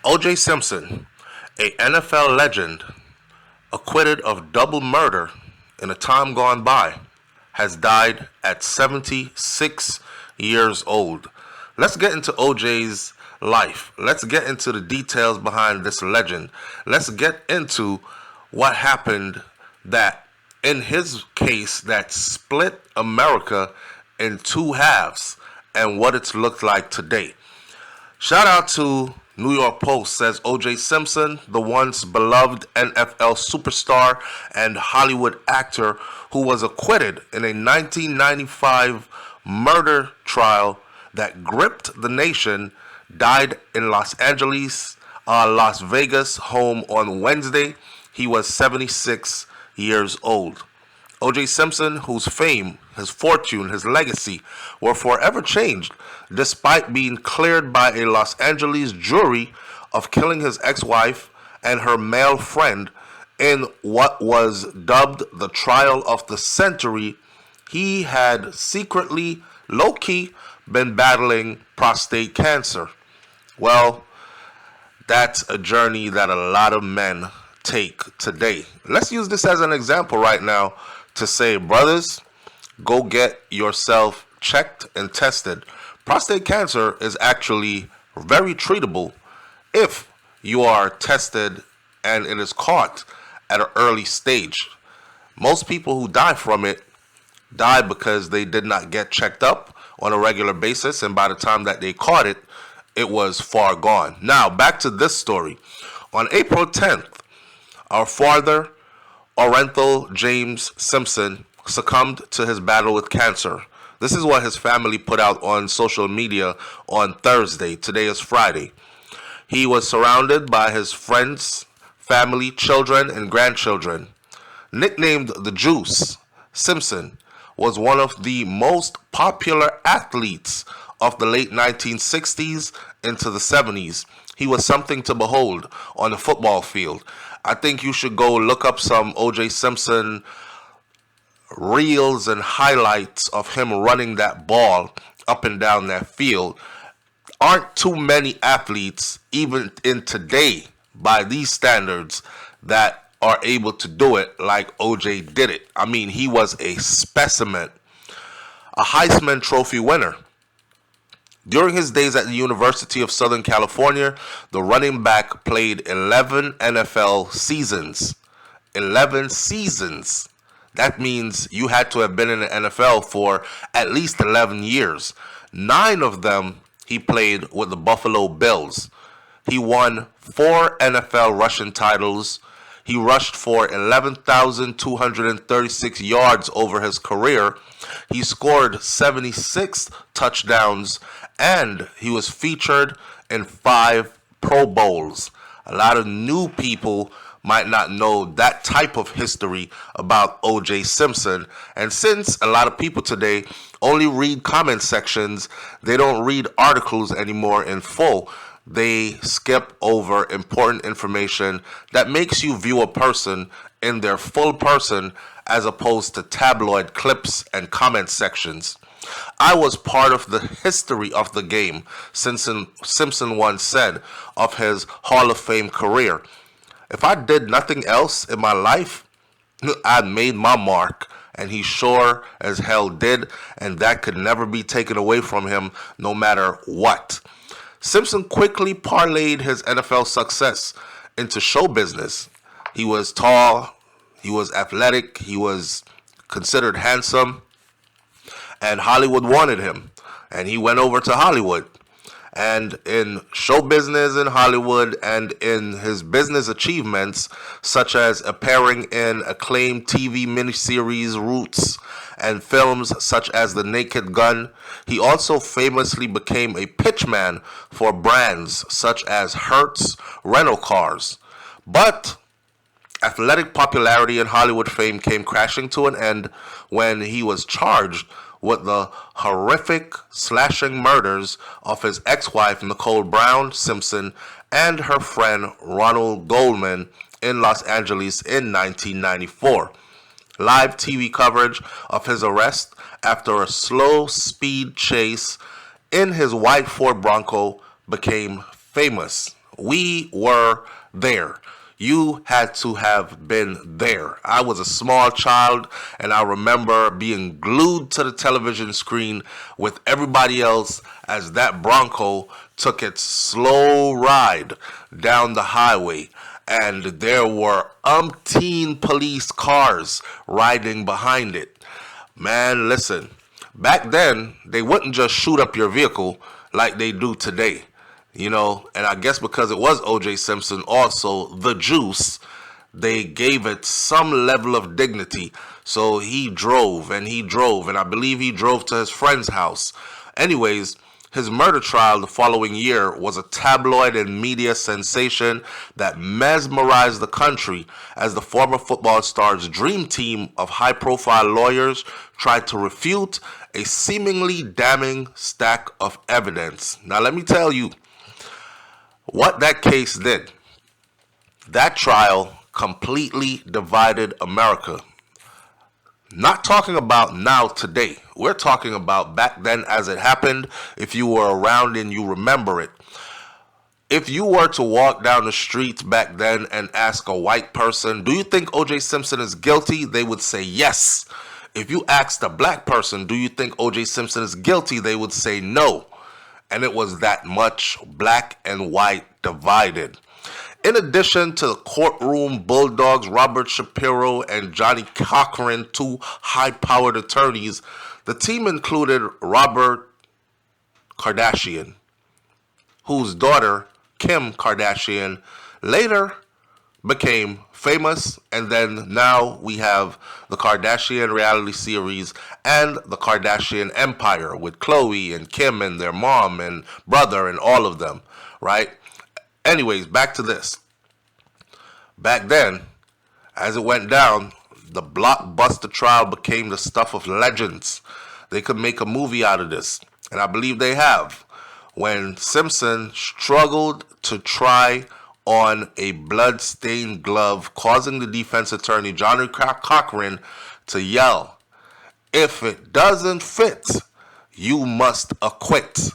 OJ Simpson, a NFL legend, acquitted of double murder in a time gone by, has died at 76 years old. Let's get into OJ's life. Let's get into the details behind this legend. Let's get into what happened that, in his case, that split America in two halves and what it's looked like today. Shout out to New York Post, says OJ Simpson, the once beloved NFL superstar and Hollywood actor who was acquitted in a 1995 murder trial that gripped the nation, died in Las Vegas home on Wednesday. He was 76 years old. OJ Simpson, whose fame, his fortune, his legacy were forever changed, despite being cleared by a Los Angeles jury of killing his ex-wife and her male friend in what was dubbed the trial of the century. He had secretly, low-key, been battling prostate cancer. Well, that's a journey that a lot of men take today. Let's use this as an example right now to say, brothers, go get yourself checked and tested. Prostate cancer is actually very treatable if you are tested and it is caught at an early stage. Most people who die from it die because they did not get checked up on a regular basis, and by the time that they caught it, it was far gone. Now, back to this story. On April 10th, our father, Orenthal James Simpson, succumbed to his battle with cancer. This is what his family put out on social media on Thursday. Today is Friday. He was surrounded by his friends, family, children, and grandchildren. Nicknamed the Juice, Simpson was one of the most popular athletes of the late 1960s into the 70s. He was something to behold on the football field. I think you should go look up some OJ Simpson reels and highlights of him running that ball up and down that field. Aren't too many athletes, even in today, by these standards, that are able to do it like OJ did it. I mean, he was a specimen, a Heisman Trophy winner. During his days at the University of Southern California, the running back played 11 NFL seasons. 11 seasons. That means you had to have been in the NFL for at least 11 years. 9 of them he played with the Buffalo Bills. He won 4 NFL rushing titles. He rushed for 11,236 yards over his career. He scored 76 touchdowns, and he was featured in 5 Pro Bowls. A lot of new people might not know that type of history about OJ Simpson. And since a lot of people today only read comment sections, they don't read articles anymore in full. They skip over important information that makes you view a person in their full person as opposed to tabloid clips and comment sections. I was part of the history of the game, Simpson once said of his Hall of Fame career. If I did nothing else in my life, I made my mark, and he sure as hell did, and that could never be taken away from him no matter what. Simpson quickly parlayed his NFL success into show business. He was tall, he was athletic, he was considered handsome, and Hollywood wanted him, and he went over to Hollywood. And in show business in Hollywood and in his business achievements, such as appearing in acclaimed TV miniseries Roots and films such as The Naked Gun, he also famously became a pitchman for brands such as Hertz rental cars. But athletic popularity and Hollywood fame came crashing to an end when he was charged with the horrific slashing murders of his ex-wife Nicole Brown Simpson and her friend Ronald Goldman in Los Angeles in 1994. Live TV coverage of his arrest after a slow speed chase in his white Ford Bronco became famous. We were there. You had to have been there. I was a small child, and I remember being glued to the television screen with everybody else as that Bronco took its slow ride down the highway. And there were umpteen police cars riding behind it. Man, listen, back then, they wouldn't just shoot up your vehicle like they do today. And I guess because it was OJ Simpson, also the juice, they gave it some level of dignity. So he drove and he drove, and I believe he drove to his friend's house. Anyways, his murder trial the following year was a tabloid and media sensation that mesmerized the country as the former football star's dream team of high-profile lawyers tried to refute a seemingly damning stack of evidence. Now, let me tell you what that case did. That trial completely divided America. Not talking about now today. We're talking about back then as it happened, if you were around and you remember it. If you were to walk down the streets back then and ask a white person, do you think OJ Simpson is guilty? They would say yes. If you asked a black person, do you think OJ Simpson is guilty? They would say no. And it was that much black and white divided. In addition to the courtroom bulldogs Robert Shapiro and Johnny Cochran, two high-powered attorneys, the team included Robert Kardashian, whose daughter, Kim Kardashian, later became famous, and then now we have the Kardashian reality series and the Kardashian empire with Khloe and Kim and their mom and brother and all of them, right? Anyways, back to this. Back then, as it went down, the blockbuster trial became the stuff of legends. They could make a movie out of this, and I believe they have. When Simpson struggled to try on a blood-stained glove, causing the defense attorney, Johnny Cochran, to yell, "If it doesn't fit, you must acquit."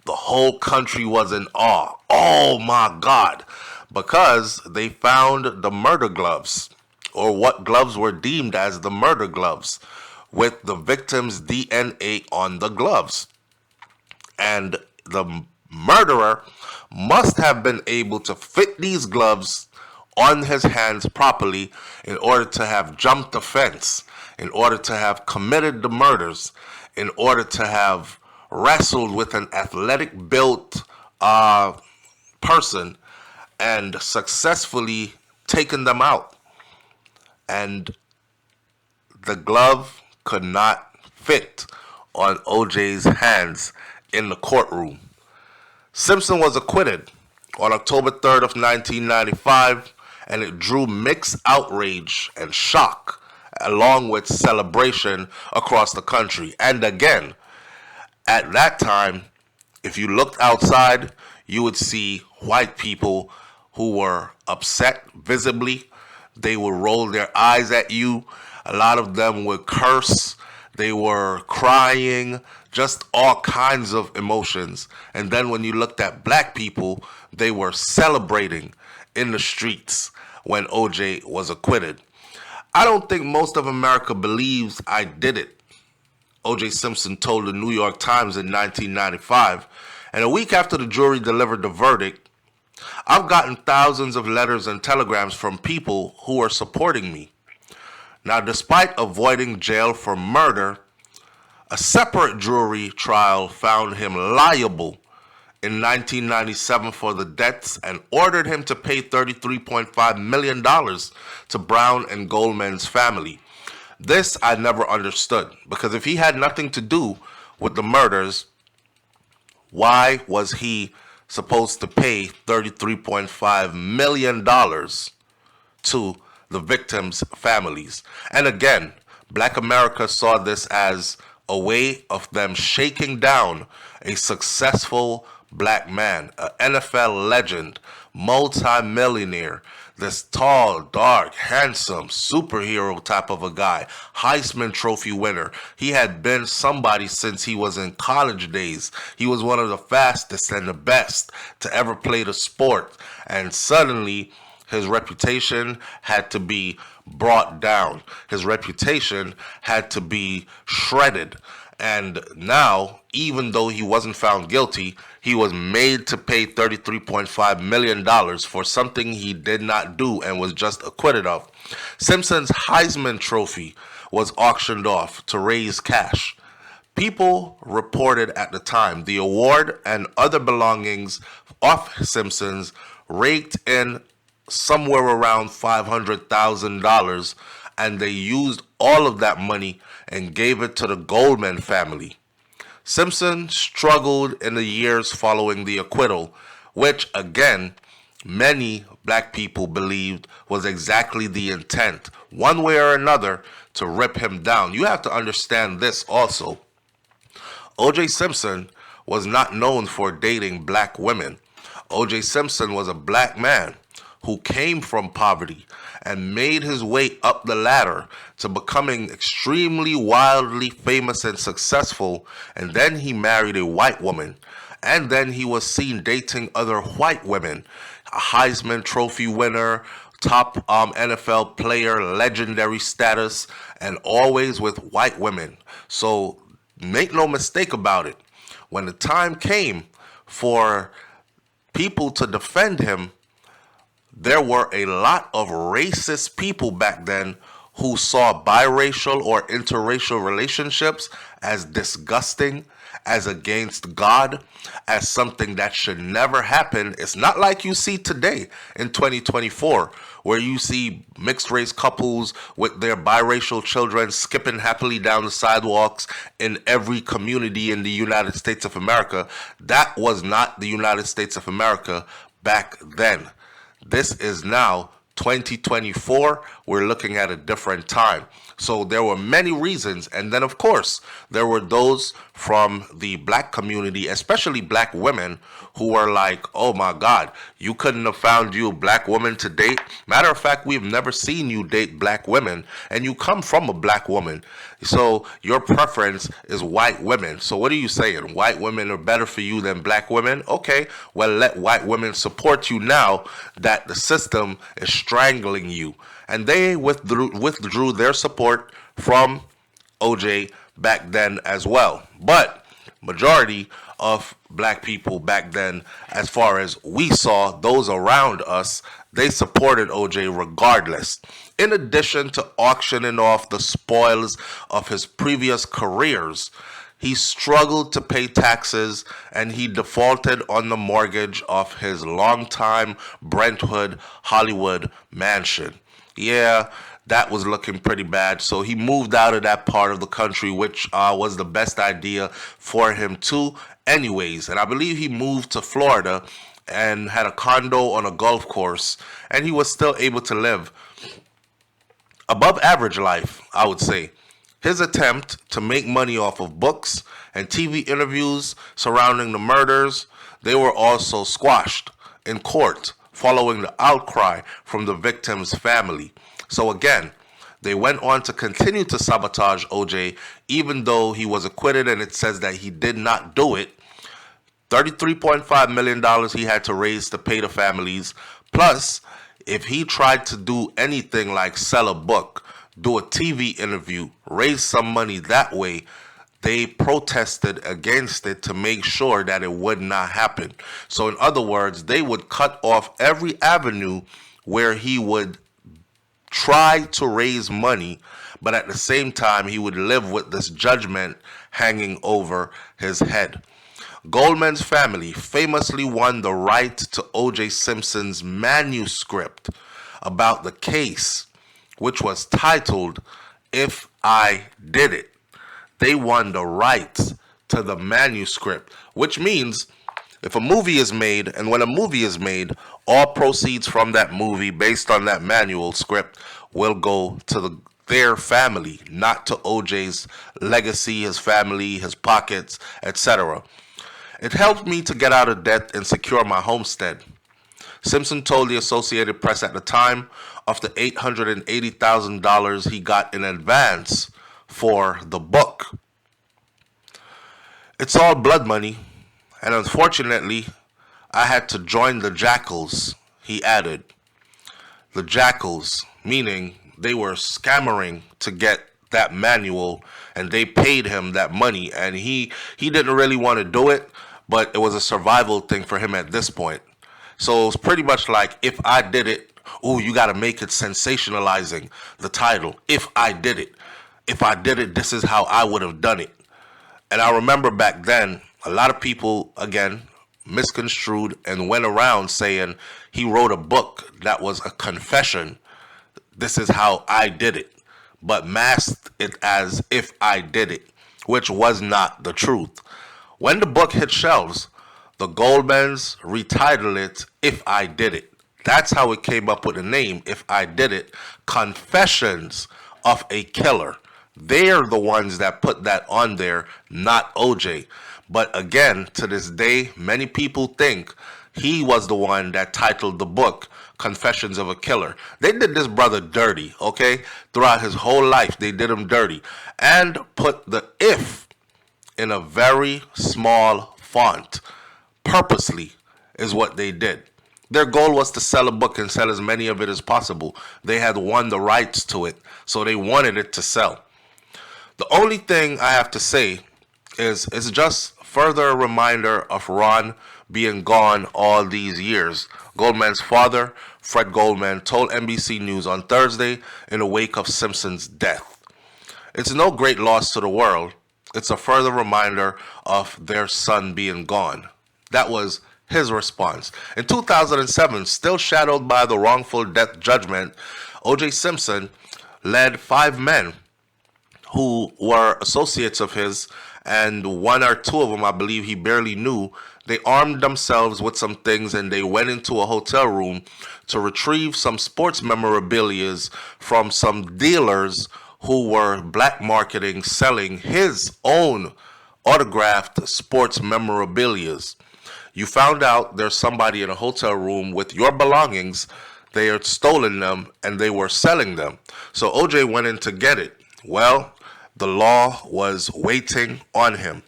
The whole country was in awe. Oh my God. Because they found the murder gloves, or what gloves were deemed as the murder gloves, with the victim's DNA on the gloves. And the murderer must have been able to fit these gloves on his hands properly in order to have jumped the fence, in order to have committed the murders, in order to have wrestled with an athletic built person and successfully taken them out. And the glove could not fit on OJ's hands in the courtroom. Simpson was acquitted on October 3rd of 1995, and it drew mixed outrage and shock, along with celebration across the country. And again, at that time, if you looked outside, you would see white people who were upset visibly. They would roll their eyes at you. A lot of them would curse. They were crying, just all kinds of emotions. And then when you looked at black people, they were celebrating in the streets when OJ was acquitted. I don't think most of America believes I did it, OJ Simpson told the New York Times in 1995. And a week after the jury delivered the verdict, I've gotten thousands of letters and telegrams from people who are supporting me. Now, despite avoiding jail for murder, a separate jury trial found him liable in 1997 for the debts and ordered him to pay $33.5 million to Brown and Goldman's family. This I never understood, because if he had nothing to do with the murders, why was he supposed to pay $33.5 million to the victims' families? And again, Black America saw this as a way of them shaking down a successful black man, an NFL legend, multi-millionaire This tall, dark, handsome, superhero type of a guy, Heisman Trophy winner. He had been somebody since he was in college days. He was one of the fastest and the best to ever play the sport. And suddenly, his reputation had to be brought down. His reputation had to be shredded. And now, even though he wasn't found guilty, he was made to pay $33.5 million for something he did not do and was just acquitted of. Simpson's Heisman Trophy was auctioned off to raise cash. People reported at the time the award and other belongings of Simpson's raked in somewhere around $500,000, and they used all of that money and gave it to the Goldman family. Simpson struggled in the years following the acquittal, which again, many black people believed was exactly the intent, one way or another, to rip him down. You have to understand this also. OJ Simpson was not known for dating black women. OJ Simpson was a black man who came from poverty and made his way up the ladder to becoming extremely wildly famous and successful, and then he married a white woman, and then he was seen dating other white women, a Heisman Trophy winner, top NFL player, legendary status, and always with white women. So make no mistake about it, when the time came for people to defend him, there were a lot of racist people back then who saw biracial or interracial relationships as disgusting, as against God, as something that should never happen. It's not like you see today in 2024, where you see mixed race couples with their biracial children skipping happily down the sidewalks in every community in the United States of America. That was not the United States of America back then. This is now 2024. We're looking at a different time. So there were many reasons. And then, of course, there were those from the black community, especially black women, who were like, oh my God, you couldn't have found you a black woman to date. Matter of fact, we've never seen you date black women, and you come from a black woman. So your preference is white women. So what are you saying? White women are better for you than black women? Okay, well, let white women support you now that the system is strangling you. And they withdrew their support from OJ back then as well. But majority of black people back then, as far as we saw, those around us, they supported OJ regardless. In addition to auctioning off the spoils of his previous careers, he struggled to pay taxes, and he defaulted on the mortgage of his longtime Brentwood Hollywood mansion. Yeah, that was looking pretty bad. So he moved out of that part of the country, which was the best idea for him too anyways. And I believe he moved to Florida and had a condo on a golf course, and he was still able to live above average life, I would say. His attempt to make money off of books and TV interviews surrounding the murders, they were also squashed in court following the outcry from the victim's family. So again, they went on to continue to sabotage OJ, even though he was acquitted and it says that he did not do it. $33.5 million he had to raise to pay the families. Plus, if he tried to do anything like sell a book, do a TV interview, raise some money that way, they protested against it to make sure that it would not happen. So in other words, they would cut off every avenue where he would try to raise money, but at the same time, he would live with this judgment hanging over his head. Goldman's family famously won the right to O.J. Simpson's manuscript about the case, which was titled, If I Did It. They won the rights to the manuscript, which means if a movie is made, and when a movie is made, all proceeds from that movie based on that manual script will go to their family, not to OJ's legacy, his family, his pockets, etc. It helped me to get out of debt and secure my homestead. Simpson told the Associated Press at the time of the $880,000 he got in advance for the book. It's all blood money, and unfortunately, I had to join the jackals, he added. The jackals, meaning they were scammering to get that manual, and they paid him that money, and he didn't really want to do it, but it was a survival thing for him at this point. So it was pretty much like, if I did it, oh, you got to make it sensationalizing, the title. If I did it. If I did it, this is how I would have done it. And I remember back then, a lot of people, again, misconstrued and went around saying he wrote a book that was a confession. This is how I did it, but masked it as if I did it, which was not the truth. When the book hit shelves, the Goldmans retitled it If I Did It. That's how it came up with the name, If I Did It, Confessions of a Killer. They're the ones that put that on there, not OJ. But again, to this day, many people think he was the one that titled the book Confessions of a Killer. They did this brother dirty, okay? Throughout his whole life, they did him dirty. And put the if in a very small font. Purposely is what they did. Their goal was to sell a book and sell as many of it as possible. They had won the rights to it, so they wanted it to sell. The only thing I have to say is it's just further a reminder of Ron being gone all these years. Goldman's father, Fred Goldman, told NBC News on Thursday in the wake of Simpson's death. It's no great loss to the world. It's a further reminder of their son being gone. That was his response. In 2007, still shadowed by the wrongful death judgment, OJ Simpson led 5 men who were associates of his, and 1 or 2 of them, I believe he barely knew. They armed themselves with some things and they went into a hotel room to retrieve some sports memorabilia from some dealers who were black marketing, selling his own autographed sports memorabilia. You found out there's somebody in a hotel room with your belongings. They had stolen them and they were selling them. So OJ went in to get it. Well, the law was waiting on him.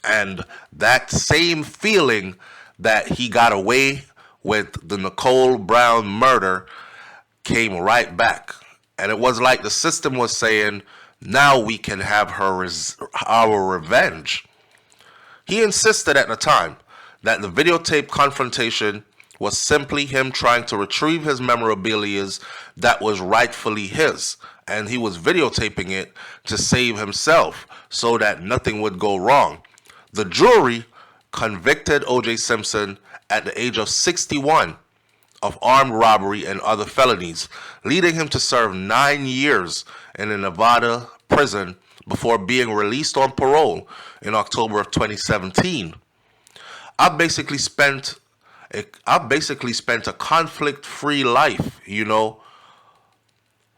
And that same feeling that he got away with the Nicole Brown murder came right back. And it was like the system was saying, now we can have our revenge. He insisted at the time that the videotape confrontation was simply him trying to retrieve his memorabilia that was rightfully his. And he was videotaping it to save himself so that nothing would go wrong. The jury convicted OJ Simpson at the age of 61 of armed robbery and other felonies, leading him to serve 9 years in a Nevada prison before being released on parole in October of 2017. I've basically spent a conflict-free life,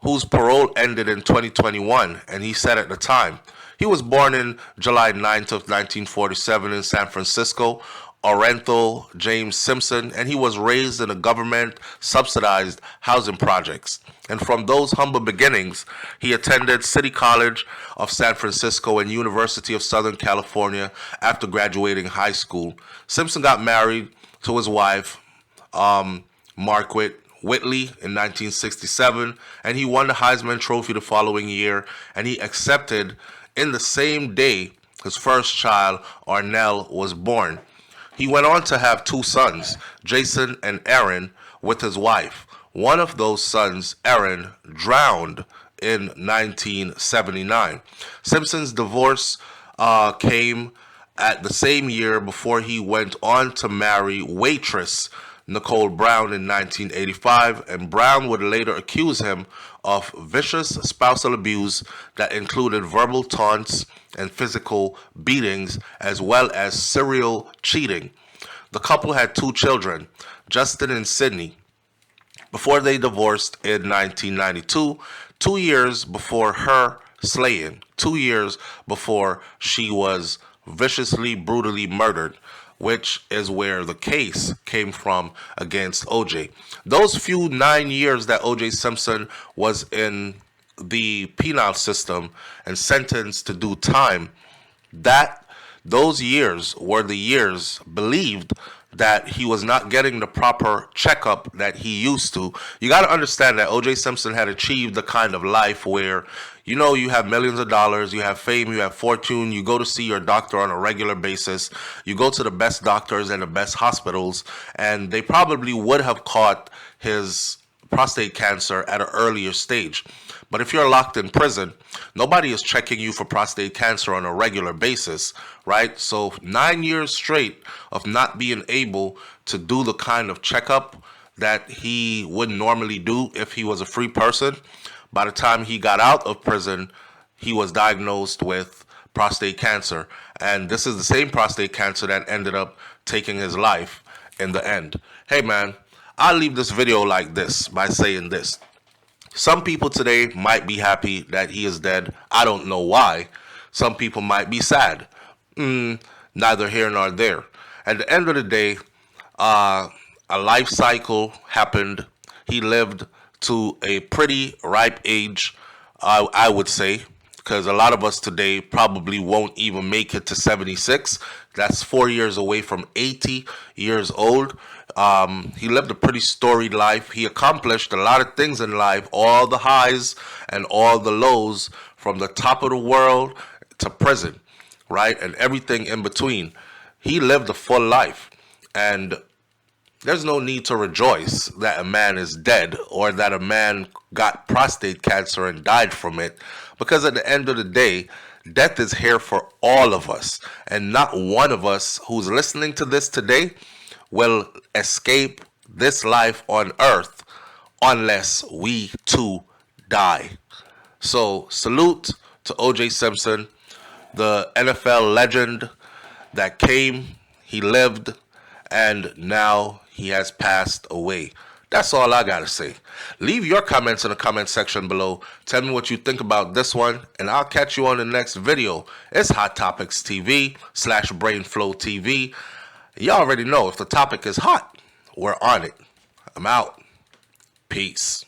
whose parole ended in 2021, and he said at the time, he was born in July 9th of 1947 in San Francisco, Orenthal James Simpson, and he was raised in a government-subsidized housing projects. And from those humble beginnings, he attended City College of San Francisco and University of Southern California after graduating high school. Simpson got married to his wife, Marquette Whitley, in 1967, and he won the Heisman Trophy the following year, and he accepted in the same day his first child, Arnell, was born. He went on to have 2 sons, Jason and Aaron, with his wife. One of those sons, Aaron, drowned in 1979. Simpson's divorce came at the same year before he went on to marry waitress Nicole Brown in 1985, and Brown would later accuse him of vicious spousal abuse that included verbal taunts and physical beatings, as well as serial cheating. The couple had 2 children, Justin and Sydney, before they divorced in 1992, 2 years before her slaying, 2 years before she was viciously, brutally murdered. which is where the case came from against OJ. Those few 9 years that OJ Simpson was in the penal system and sentenced to do time, that those years were the years believed that he was not getting the proper checkup that he used to. You got to understand that OJ Simpson had achieved the kind of life where, you know, you have millions of dollars, you have fame, you have fortune, you go to see your doctor on a regular basis, you go to the best doctors and the best hospitals, and they probably would have caught his prostate cancer at an earlier stage. But if you're locked in prison, nobody is checking you for prostate cancer on a regular basis, right? So 9 years straight of not being able to do the kind of checkup that he would normally do if he was a free person. By the time he got out of prison, he was diagnosed with prostate cancer. And this is the same prostate cancer that ended up taking his life in the end. Hey man, I'll leave this video like this by saying this. Some people today might be happy that he is dead. I don't know why. Some people might be sad. Neither here nor there. At the end of the day, a life cycle happened. He lived to a pretty ripe age, I would say, because a lot of us today probably won't even make it to 76. That's 4 years away from 80 years old. He lived a pretty storied life. He accomplished a lot of things in life, all the highs and all the lows, from the top of the world to prison, right? And everything in between. He lived a full life. And there's no need to rejoice that a man is dead or that a man got prostate cancer and died from it, because at the end of the day, death is here for all of us, and not one of us who's listening to this today will escape this life on earth unless we too die. So salute to OJ Simpson, the NFL legend that came, he lived, and now he has passed away. That's all I gotta say. Leave your comments in the comment section below. Tell me what you think about this one, and I'll catch you on the next video. It's Hot Topics TV /BrainFLoTv. You already know, if the topic is hot, we're on it. I'm out. Peace.